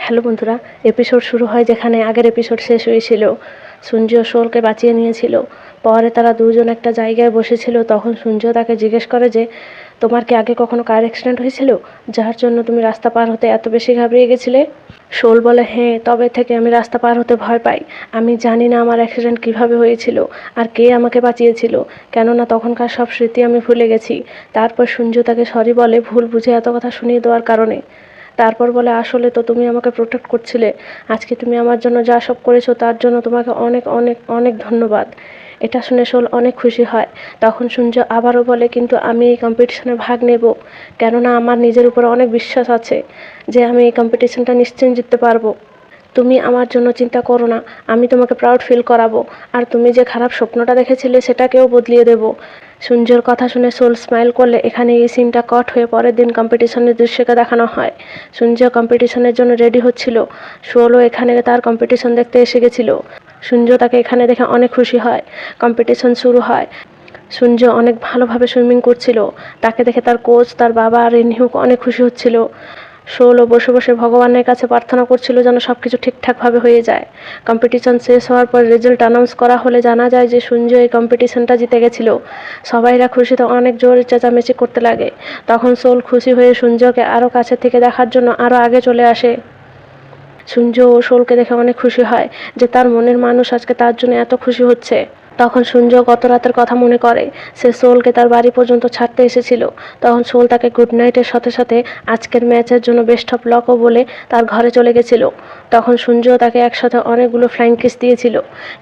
Hello বন্ধুরা, episode শুরু হয় যেখানে আগের এপিসোড শেষ হয়েছিল। সূর্য সোলকে বাঁচিয়ে নিয়েছিল। পরে তারা দুজন একটা জায়গায় বসেছিল। তখন সূর্য তাকে জিজ্ঞেস করে যে, তোমার কি আগে কখনো কার অ্যাক্সিডেন্ট হয়েছিল যার জন্য তুমি রাস্তা পার হতে এত বেশি ঘাবড়িয়ে গেছিলে? সোল বলে, হ্যাঁ, তবে থেকে আমি রাস্তা পার হতে ভয় পাই। আমি জানি না আমার অ্যাক্সিডেন্ট কিভাবে হয়েছিল আর কে আমাকে বাঁচিয়েছিল, কেননা তখনকার সব স্মৃতি আমি ভুলে গেছি। তারপর সূর্য তাকে সরি বলে ভুল বুঝে এত কথা শুনিয়ে দেওয়ার কারণে। তারপর বলে, আসলে তো তুমি আমাকে প্রোটেক্ট করছিলে। আজকে তুমি আমার জন্য যা সব করেছো তার জন্য তোমাকে অনেক অনেক অনেক ধন্যবাদ। এটা শুনে সোল অনেক খুশি হয়। তখন সূর্য আবারও বলে, কিন্তু আমি এই কম্পিটিশনে ভাগ নেব, কেননা আমার নিজের উপরে অনেক বিশ্বাস আছে যে আমি এই কম্পিটিশনটা নিশ্চয়ই জিততে পারবো। তুমি আমার জন্য চিন্তা করো না, আমি তোমাকে প্রাউড ফিল করাবো। আর তুমি যে খারাপ স্বপ্নটা দেখেছিলে সেটাকেও বদলিয়ে দেবো। সূর্যর কথা শুনে সোল স্মাইল করলে এখানে এই সিনটা কট হয়ে পরের দিন কম্পিটিশনের দৃশ্যকে দেখানো হয়। সূর্য কম্পিটিশনের জন্য রেডি হচ্ছিল। সোলও এখানে তার কম্পিটিশন দেখতে এসে গেছিল। সূর্য তাকে এখানে দেখে অনেক খুশি হয়। কম্পিটিশন শুরু হয়। সূর্য অনেক ভালোভাবে সুইমিং করছিল। তাকে দেখে তার কোচ, তার বাবা আর রিনহুক অনেক খুশি হচ্ছিল। সোলও বসে বসে ভগবানের কাছে প্রার্থনা করছিল যেন সবকিছু ঠিকঠাকভাবে হয়ে যায়। কম্পিটিশন শেষ হওয়ার পর রেজাল্ট অ্যানাউন্স করা হলে জানা যায় যে সূর্য এই কম্পিটিশনটা জিতে গেছিল। সবাইরা খুশিতে অনেক জোরে চেঁচামেচি করতে লাগে। তখন সোল খুশি হয়ে সূর্যকে আরও কাছে থেকে দেখার জন্য আরও আগে চলে আসে। সূর্য ও সোলকে দেখে অনেক খুশি হয় যে তার মনের মানুষ আজকে তার জন্য এত খুশি হচ্ছে। তখন সূর্য গত রাতের কথা মনে করে। সে সোলকে তার বাড়ি পর্যন্ত ছাড়তে এসেছিল। তখন সোল তাকে গুড নাইটের সাথে সাথে আজকের ম্যাচের জন্য বেস্ট অফ লকও বলে তার ঘরে চলে গেছিল। তখন সূর্য তাকে একসাথে অনেকগুলো ফ্লাইং কিস দিয়েছিল,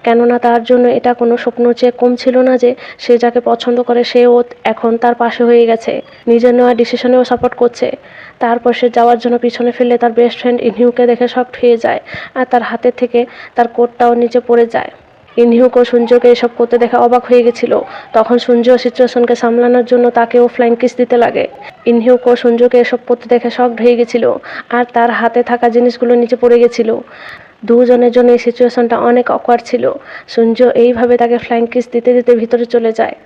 কেননা তার জন্য এটা কোনো স্বপ্ন চেয়ে কম ছিল না যে সে যাকে পছন্দ করে সেও এখন তার পাশে হয়ে গেছে, নিজের নেওয়া ডিসিশনেও সাপোর্ট করছে। তারপর সে যাওয়ার জন্য পিছনে ফেললে তার বেস্ট ফ্রেন্ড ইনহিউকে দেখে শকড হয়ে যায় আর তার হাতের থেকে তার কোটটাও নিচে পড়ে যায়। ইনহিউক ও সূর্যকে এসব করতে দেখে অবাক হয়ে গেছিল। তখন সূর্য সিচুয়েশনকে সামলানোর জন্য তাকেও ফ্লাইং কিস দিতে লাগে। ইনহিউক ও সূর্যকে এসব করতে দেখে শকড হয়ে গেছিল আর তার হাতে থাকা জিনিসগুলো নিচে পড়ে গেছিল। দুজনের জন্য এই সিচুয়েশনটা অনেক অকওয়ার্ড ছিল। সূর্য এইভাবে তাকে ফ্লাইং কিস দিতে দিতে ভিতরে চলে যায়।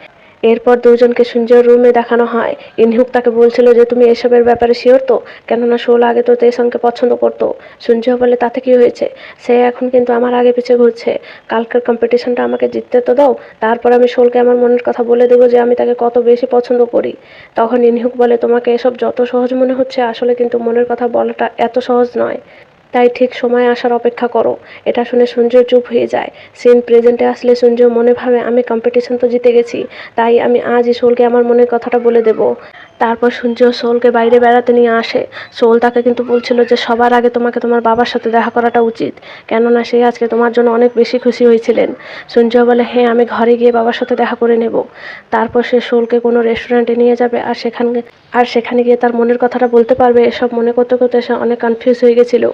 এরপর দুজনকে সূর্যের রুমে দেখানো হয়। ইনহুক তাকে বলছিল যে, তুমি এসবের ব্যাপারে শিওর তো, কেননা সোল আগে তো তেসংকে পছন্দ করতো। সূর্য বলে, তাতে কি হয়েছে, সে এখন কিন্তু আমার আগে পিছে ঘুরছে। কালকের কম্পিটিশনটা আমাকে জিততে তো দাও, তারপর আমি সোলকে আমার মনের কথা বলে দেবো যে আমি তাকে কত বেশি পছন্দ করি। তখন ইনহুক বলে, তোমাকে এসব যত সহজ মনে হচ্ছে আসলে কিন্তু মনের কথা বলাটা এত সহজ নয়, তাই ঠিক সময় আসার অপেক্ষা করো। এটা শুনে সূর্য চুপ হয়ে যায়। সিন প্রেজেন্টে আসলে সূর্য মনে ভাবে, আমি কম্পিটিশন তো জিতে গেছি, তাই আমি আজই সোলকে আমার মনের কথাটা বলে দেব। তারপর সূর্য সোলকে বাইরে বেড়াতে নিয়ে আসে। সোল তাকে কিন্তু বলছিল যে সবার আগে তোমাকে তোমার বাবার সাথে দেখা করাটা উচিত, কেননা সে আজকে তোমার জন্য অনেক বেশি খুশি হয়েছিলেন। সূর্য বলে, হ্যাঁ, আমি ঘরে গিয়ে বাবার সাথে দেখা করে নেব। তারপর সে সোলকে কোনো রেস্টুরেন্টে নিয়ে যাবে আর সেখানে গিয়ে তার মনের কথাটা বলতে পারবে। এসব মনে করতে করতে সে অনেক কনফিউজ হয়ে গেছিল।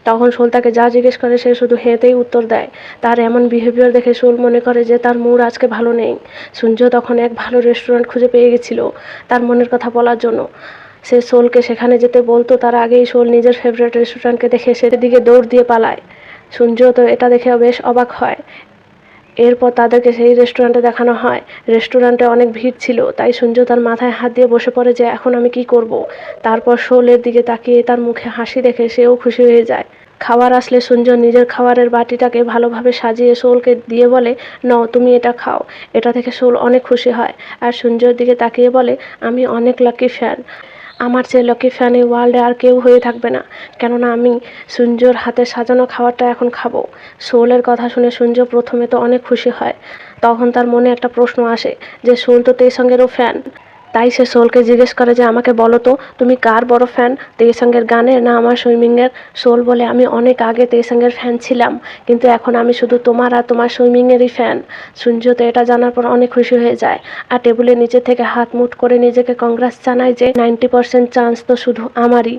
তখন সোল তাকে যা জিজ্ঞেস করে সে শুধু হেঁতেই উত্তর দেয়। তার এমন বিহেভিয়ার দেখে সোল মনে করে যে তার মুড আজকে ভালো নেই। সূর্য তখন এক ভালো রেস্টুরেন্ট খুঁজে পেয়ে গেছিল তার মনের কথা বলার জন্য। সে সোলকে সেখানে যেতে বলতো তার আগেই সোল নিজের ফেভারিট রেস্টুরেন্টকে দেখে সেদিকে দৌড় দিয়ে পালায়। সূর্য তো এটা দেখে বেশ অবাক হয়। এরপর তাদেরকে সেই রেস্টুরেন্টে দেখানো হয়। রেস্টুরেন্টে অনেক ভিড় ছিল, তাই সূর্য তার মাথায় হাত দিয়ে বসে পড়ে যে এখন আমি কি করব। তারপর সোলের দিকে তাকিয়ে তার মুখে হাসি দেখে সেও খুশি হয়ে যায়। খাবার আসলে সূর্য নিজের খাবারের বাটিটাকে ভালোভাবে সাজিয়ে সোলকে দিয়ে বলে, নাও তুমি এটা খাও। এটা থেকে সোল অনেক খুশি হয় আর সূর্যের দিকে তাকিয়ে বলে, আমি অনেক লাকি ফ্যান, আমার চেয়ে লাকি ফ্যান এই ওয়ার্ল্ডে আর কেউ হয়ে থাকবে না, কেননা আমি সূর্যর হাতে সাজানো খাবারটা এখন খাবো। সোলের কথা শুনে সূর্য প্রথমে তো অনেক খুশি হয়। তখন তার মনে একটা প্রশ্ন আসে যে সোল তো তেসঙ্গেরও ফ্যান। তাই সে সোলকে জিজ্ঞেস করে যে, আমাকে বলো তো, তুমি কার বড় ফ্যান, তেসঙ্গের গানের না আমার সুইমিংয়ের? সোল বলে, আমি অনেক আগে তেসঙ্গের ফ্যান ছিলাম, কিন্তু এখন আমি শুধু তোমার আর তোমার সুইমিংয়েরই ফ্যান। সূর্য তো এটা জানার পর অনেক খুশি হয়ে যায় আর টেবিলের নিচে থেকে হাত মুঠ করে নিজেকে কংগ্রেস জানায় যে 90% চান্স তো শুধু আমারই।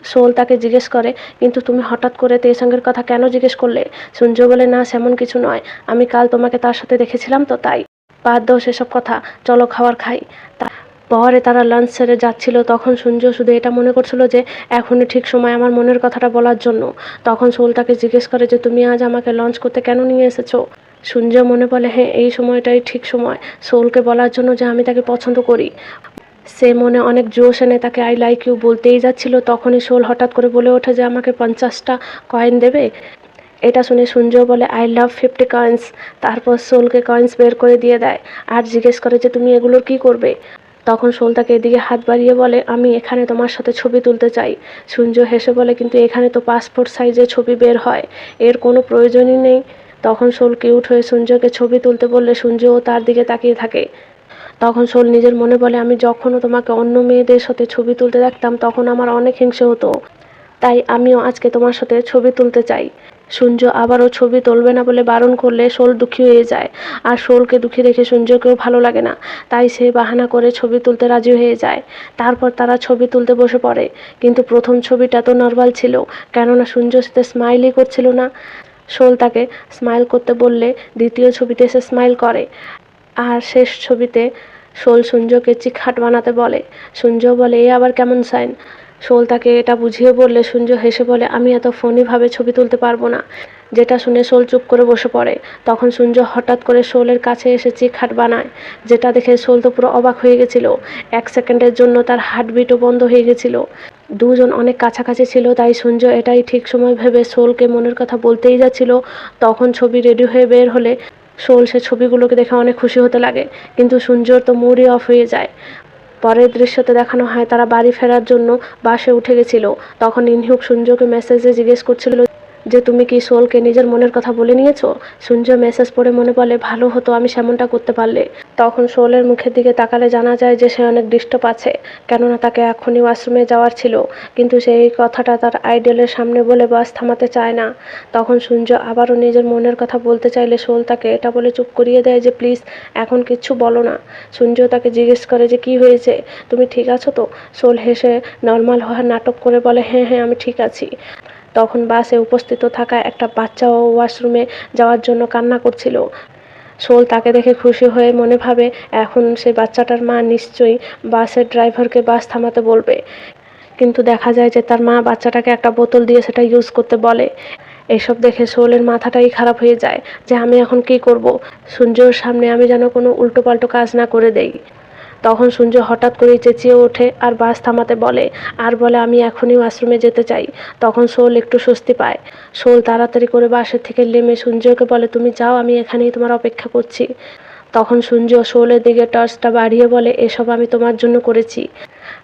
সোল তাকে জিজ্ঞেস করে, কিন্তু তুমি হঠাৎ করে তেসঙ্গের কথা কেন জিজ্ঞেস করলে? সূর্য বলে, না সেমন কিছু নয়, আমি কাল তোমাকে তার সাথে দেখেছিলাম তো তাই। বাদ দাও সেসব কথা, চলো খাবার খাই। পরে তারা লাঞ্চ সেরে যাচ্ছিল। তখন সূর্য শুধু এটা মনে করছিল যে এখনই ঠিক সময় আমার মনের কথাটা বলার জন্য। তখন সোল তাকে জিজ্ঞেস করে যে, তুমি আজ আমাকে লঞ্চ করতে কেন নিয়ে এসেছো? সূর্য মনে বলে, হ্যাঁ, এই সময়টাই ঠিক সময় সোলকে বলার জন্য যে আমি তাকে পছন্দ করি। সে মনে অনেক জোশ এনে তাকে আই লাইক ইউ বলতেই যাচ্ছিল, তখনই সোল হঠাৎ করে বলে ওঠে যে আমাকে 50টা কয়েন দেবে। এটা শুনে সূর্য বলে আই লাভ 50 কয়েন্স। তারপর সোলকে কয়েন্স বের করে দিয়ে দেয় আর জিজ্ঞেস করে যে তুমি এগুলোর কি করবে। তখন সোল তাকে এদিকে হাত বাড়িয়ে বলে আমি এখানে তোমার সাথে ছবি তুলতে চাই। সূর্য হেসে বলে কিন্তু এখানে তো পাসপোর্ট সাইজে ছবি বের হয়, এর কোনো প্রয়োজনই নেই। তখন সোল কিউট হয়ে সূর্যকে ছবি তুলতে বললে সূর্যও তার দিকে তাকিয়ে থাকে। তখন সোল নিজের মনে বলে আমি যখনও তোমাকে অন্য মেয়েদের সাথে ছবি তুলতে দেখতাম তখন আমার অনেক হিংসে হতো, তাই আমিও আজকে তোমার সাথে ছবি তুলতে চাই। সূর্য আবারও ছবি তুলবে না বলে বারণ করলে সোল দুঃখী হয়ে যায়, আর সোলকে দুঃখী দেখে সূর্যকেও ভালো লাগে না, তাই সে বাহানা করে ছবি তুলতে রাজি হয়ে যায়। তারপর তারা ছবি তুলতে বসে পড়ে, কিন্তু প্রথম ছবিটা তো নর্মাল ছিল, কেননা সূর্য সাথে স্মাইলই করছিল না। সোল তাকে স্মাইল করতে বললে দ্বিতীয় ছবিতে সে স্মাইল করে, আর শেষ ছবিতে সোল সূর্যকে চিকহাট বানাতে বলে। সূর্য বলে এ আবার কেমন সাইন। সোল তাকে এটা বুঝিয়ে বললে সূর্য হেসে বলে আমি এত ফোনিভাবে ছবি তুলতে পারবো না। যেটা শুনে সোল চুপ করে বসে পড়ে। তখন সূর্য হঠাৎ করে সোলের কাছে এসে চিকহাট বানায়, যেটা দেখে সোল তো পুরো অবাক হয়ে গেছিল। 1 সেকেন্ডের জন্য তার হার্টবিটও বন্ধ হয়ে গেছিল। দুজন অনেক কাছাকাছি ছিল, তাই সূর্য এটাই ঠিক সময় ভেবে সোলকে মনের কথা বলতেই যাচ্ছিল। তখন ছবি রেডি হয়ে বের হলে সোল সে ছবিগুলোকে দেখে অনেক খুশি হতে লাগে, কিন্তু সূর্যর তো মুডই অফ হয়ে যায়। পরের দৃশ্যতে দেখানো হয় তারা বাড়ি ফেরার জন্য বাসে উঠে গেছিল। তখন ইনহুক সূর্যকে মেসেজে জিজ্ঞেস করছিল যে তুমি কি সোলকে নিজের মনের কথা বলে নিয়েছো। সূর্য মেসেজ পড়ে মনে বলে ভালো হতো আমি সেমনটা করতে পারলে। তখন সোলের মুখের দিকে তাকালে জানা যায় যে সে অনেক ডিস্টার্ব আছে, কেননা তাকে এখনই ওয়াশরুমে যাওয়ার ছিল, কিন্তু সে এই কথাটা তার আইডলের সামনে বলে বাস থামাতে চায় না। তখন সূর্য আবারও নিজের মনের কথা বলতে চাইলে সোল তাকে এটা বলে চুপ করিয়ে দেয় যে প্লিজ এখন কিচ্ছু বলো না। সূর্য তাকে জিজ্ঞেস করে যে কি হয়েছে, তুমি ঠিক আছো তো। সোল হেসে নর্মাল হওয়ার নাটক করে বলে হ্যাঁ হ্যাঁ আমি ঠিক আছি। তখন বাসে উপস্থিত থাকা একটা বাচ্চাও ওয়াশরুমে যাওয়ার জন্য কান্না করছিল। সোল তাকে দেখে খুশি হয়ে মনে ভাবে এখন সে বাচ্চাটার মা নিশ্চয়ই বাসের ড্রাইভারকে বাস থামাতে বলবে, কিন্তু দেখা যায় যে তার মা বাচ্চাটাকে একটা বোতল দিয়ে সেটা ইউজ করতে বলে। এসব দেখে সোলের মাথাটাই খারাপ হয়ে যায় যে আমি এখন কি করব, সূর্যর সামনে আমি যেন কোনো উল্টোপাল্টো কাজ না করে দেই। তখন সূর্য হঠাৎ করেই চেঁচিয়ে ওঠে আর বাস থামাতে বলে, আর বলে আমি এখনই ওয়াশরুমে যেতে চাই। তখন সোল একটু স্বস্তি পায়। সোল তাড়াতাড়ি করে বাসের থেকে নেমে সূর্যকে বলে তুমি যাও, আমি এখানেই তোমার অপেক্ষা করছি। তখন সূর্য সোলের দিকে টর্চটা বাড়িয়ে বলে এসব আমি তোমার জন্য করেছি,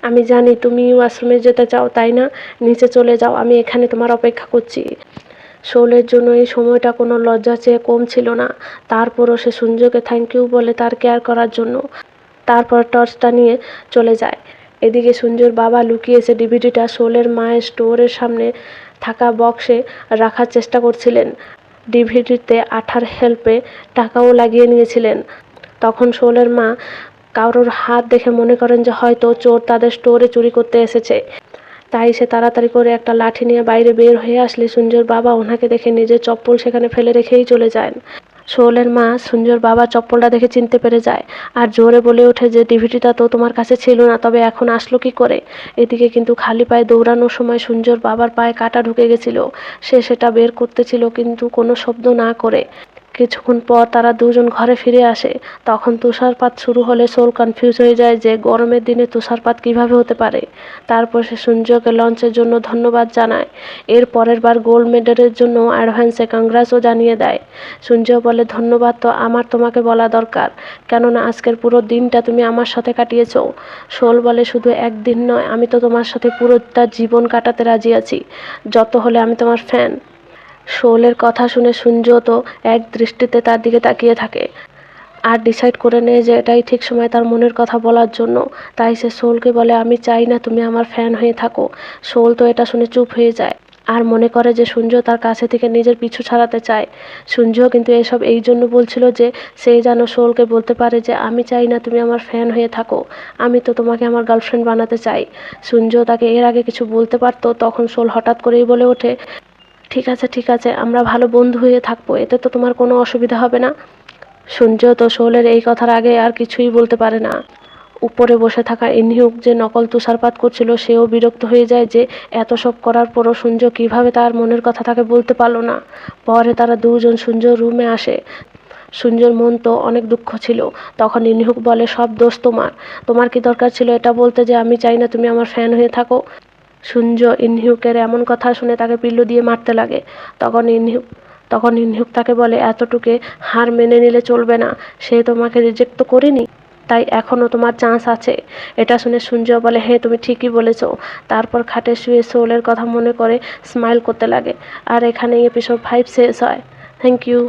আমি জানি তুমি ওয়াশরুমে যেতে চাও, তাই না? নিচে চলে যাও, আমি এখানে তোমার অপেক্ষা করছি। সোলের জন্য এই সময়টা কোনো লজ্জা চেয়ে কম ছিল না। তারপরও সে সূর্যকে থ্যাংক ইউ বলে তার কেয়ার করার জন্য। তারপর টর্চটা নিয়ে চলে যায়। এদিকে সূর্যর বাবা লুকিয়েছে ডিভিডিটা সোলের মায়ের স্টোরের সামনে থাকা বক্সে রাখার চেষ্টা করছিলেন। ডিভিডিতে আঠার হেল্পে টাকাও লাগিয়ে নিয়েছিলেন। তখন সোলের মা কারোর হাত দেখে মনে করেন যে হয়তো চোর তাদের স্টোরে চুরি করতে এসেছে, তাই সে তাড়াতাড়ি করে একটা লাঠি নিয়ে বাইরে বের হয়ে আসলে সূর্যর বাবা ওনাকে দেখে নিজের চপ্পল সেখানে ফেলে রেখেই চলে যান। সোলের মা সূর্যর বাবা চপ্পলটা দেখে চিনতে পেরে যায় আর জোরে বলে ওঠে যে ডিভিডিটা তো তোমার কাছে ছিল না, তবে এখন আসলো কি করে। এদিকে কিন্তু খালি পায়ে দৌড়ানোর সময় সূর্যর বাবার পায়ে কাঁটা ঢুকে গেছিল। সে সেটা বের করতেছিল কিন্তু কোনো শব্দ না করে। কিছুক্ষণ পর তারা দুজন ঘরে ফিরে আসে। তখন তুষারপাত শুরু হলে সোল কনফিউজ হয়ে যায় যে গরমের দিনে তুষারপাত কিভাবে হতে পারে। তারপর সে সূর্যকে লঞ্চের জন্য ধন্যবাদ জানায়। এর পরের বার গোল্ড মেডেলের জন্য অ্যাডভান্সে কংগ্রেসও জানিয়ে দেয়। সূর্য বলে ধন্যবাদ তো আমার তোমাকে বলা দরকার, কেননা আজকের পুরো দিনটা তুমি আমার সাথে কাটিয়েছ। সোল বলে শুধু একদিন নয়, আমি তো তোমার সাথে পুরোটা জীবন কাটাতে রাজি আছি, যত হলে আমি তোমার ফ্যান। সোলের কথা শুনে সূর্য তো এক দৃষ্টিতে তার দিকে তাকিয়ে থাকে আর ডিসাইড করে নেয় যে এটাই ঠিক সময় তার মনের কথা বলার জন্য। তাই সে সোলকে বলে আমি চাই না তুমি আমার ফ্যান হয়ে থাকো। সোল তো এটা শুনে চুপ হয়ে যায় আর মনে করে যে সূর্য তার কাছে থেকে নিজের পিছু ছাড়াতে চায়। সূর্য কিন্তু এসব এই জন্য বলছিল যে সে যেন সোলকে বলতে পারে যে আমি চাই না তুমি আমার ফ্যান হয়ে থাকো, আমি তো তোমাকে আমার গার্লফ্রেন্ড বানাতে চাই। সূর্য তাকে এর আগে কিছু বলতে পারতো, তখন সোল হঠাৎ করেই বলে ওঠে ঠিক আছে ঠিক আছে, আমরা ভালো বন্ধু হয়ে থাকবো, এতে তো তোমার কোনো অসুবিধা হবে না। সূর্য তো সোলের এই কথার আগে আর কিছুই বলতে পারে না। উপরে বসে থাকা ইনহিউক যে নকল তুষারপাত করছিল সেও বিরক্ত হয়ে যায় যে এত সব করার পরও সূর্য কিভাবে তার মনের কথা তাকে বলতে পারলো না। পরে তারা দুজন সূর্য রুমে আসে। সূর্যর মন তো অনেক দুঃখ ছিল। তখন ইনহুক বলে, সব দোষ তোমার। তোমার কি দরকার ছিল এটা বলতে যে আমি চাই না তুমি আমার ফ্যান হয়ে থাকো? সূর্য ইনহিউকের এমন কথা শুনে তাকে পিল্লু দিয়ে মারতে লাগে। তখন ইনহিউক তাকে বলে, এতটুকু হার মেনে নিলে চলবে না। সে তোমাকে রিজেক্ট তো করেনি, তাই এখনও তোমার চান্স আছে। এটা শুনে সূর্য বলে, হ্যাঁ তুমি ঠিকই বলেছ। তারপর খাটে শুয়ে সোলের কথা মনে করে স্মাইল করতে লাগে। আর এখানেই এপিসোড 5 শেষ হয়। Thank you.